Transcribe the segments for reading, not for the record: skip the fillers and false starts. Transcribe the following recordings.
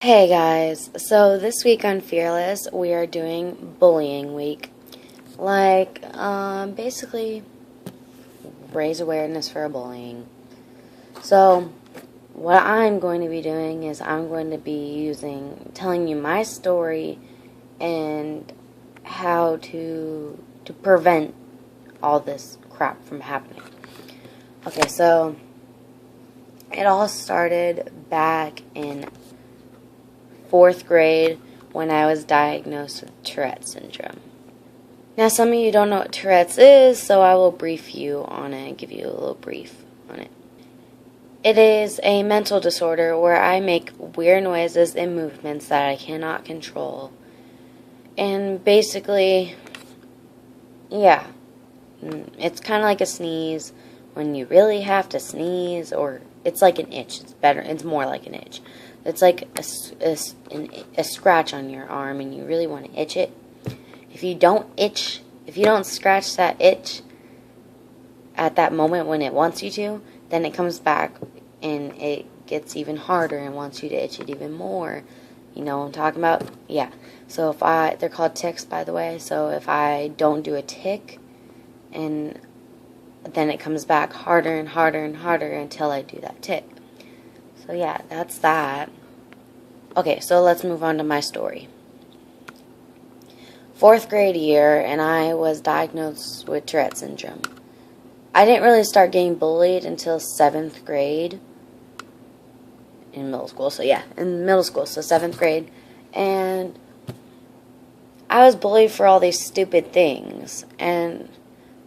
Hey guys, so this week on Fearless, we are doing Bullying Week. Basically, raise awareness for bullying. So, what I'm going to be doing is I'm going to be telling you my story and how to prevent all this crap from happening. Okay, so, it all started back in 4th grade when I was diagnosed with Tourette's syndrome. Now, some of you don't know what Tourette's is, so I will brief you on it, give you a little brief on it. It is a mental disorder where I make weird noises and movements that I cannot control. And basically, yeah, it's kind of like a sneeze when you really have to sneeze, or it's like an itch. It's more like an itch. It's like a scratch on your arm and you really want to itch it. If you don't scratch that itch at that moment when it wants you to, then it comes back and it gets even harder and wants you to itch it even more. You know what I'm talking about? Yeah. So they're called tics, by the way. So if I don't do a tick, and then it comes back harder and harder and harder until I do that tick. So yeah, that's that. Okay, so let's move on to my story. 4th grade year, and I was diagnosed with Tourette's syndrome. I didn't really start getting bullied until 7th grade in middle school. So yeah, in middle school, so 7th grade. And I was bullied for all these stupid things. And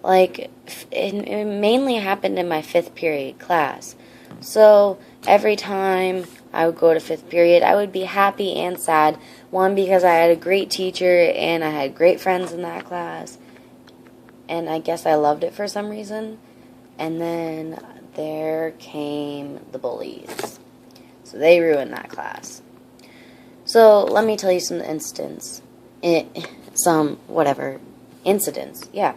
it mainly happened in my 5th period class. So every time I would go to 5th period, I would be happy and sad. One, because I had a great teacher and I had great friends in that class. And I guess I loved it for some reason. And then there came the bullies. So they ruined that class. So let me tell you some incidents. Incidents. Yeah.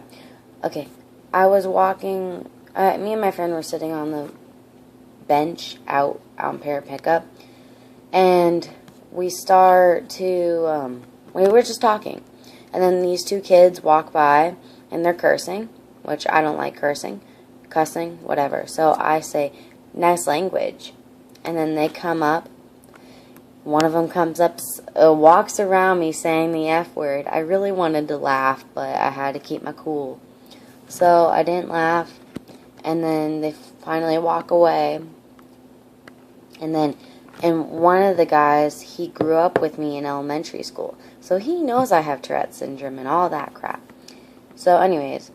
Okay. I was walking, me and my friend were sitting on the bench out on Para Pickup, and we were just talking, and then these two kids walk by, and they're cursing, which I don't like cussing, whatever, so I say, nice language, and then they come up, one of them comes up, walks around me saying the F word. I really wanted to laugh, but I had to keep my cool, so I didn't laugh, and then they finally walk away. And one of the guys, he grew up with me in elementary school. So he knows I have Tourette's syndrome and all that crap. So anyways,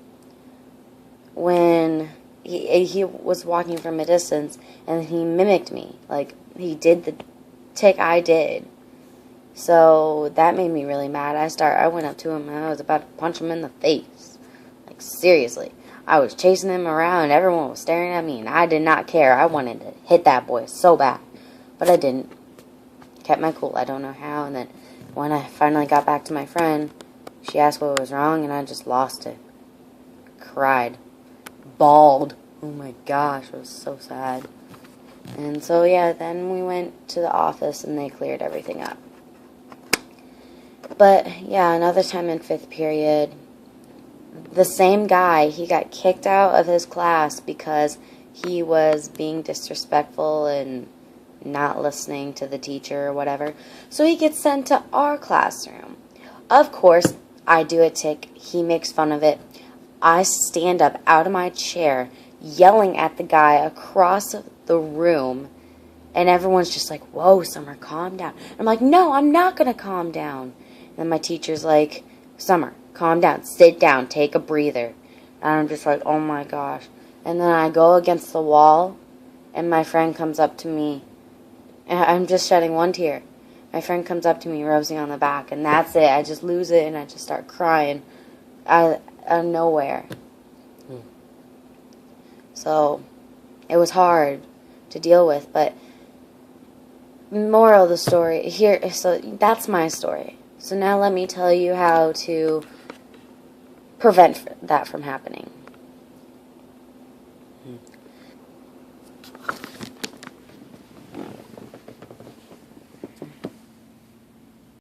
when he was walking from a distance and he mimicked me. Like, he did the tick I did. So that made me really mad. I went up to him and I was about to punch him in the face. Like, seriously. I was chasing him around, everyone was staring at me, and I did not care. I wanted to hit that boy so bad. But I didn't. Kept my cool. I don't know how. And then when I finally got back to my friend, she asked what was wrong, and I just lost it. Cried. Bawled. Oh my gosh, it was so sad. And so, yeah, then we went to the office, and they cleared everything up. But, yeah, another time in 5th period, the same guy, he got kicked out of his class because he was being disrespectful and not listening to the teacher or whatever. So he gets sent to our classroom. Of course, I do a tick. He makes fun of it. I stand up out of my chair yelling at the guy across the room, and everyone's just like, whoa, Summer, calm down. I'm like, no, I'm not going to calm down. And then my teacher's like, Summer, calm down, sit down, take a breather. And I'm just like, oh my gosh. And then I go against the wall, and my friend comes up to me, and I'm just shedding one tear. My friend comes up to me, rubs me on the back, and that's it. I just lose it, and I just start crying out of nowhere. So it was hard to deal with, but moral of the story here, so that's my story. So now let me tell you how to prevent that from happening.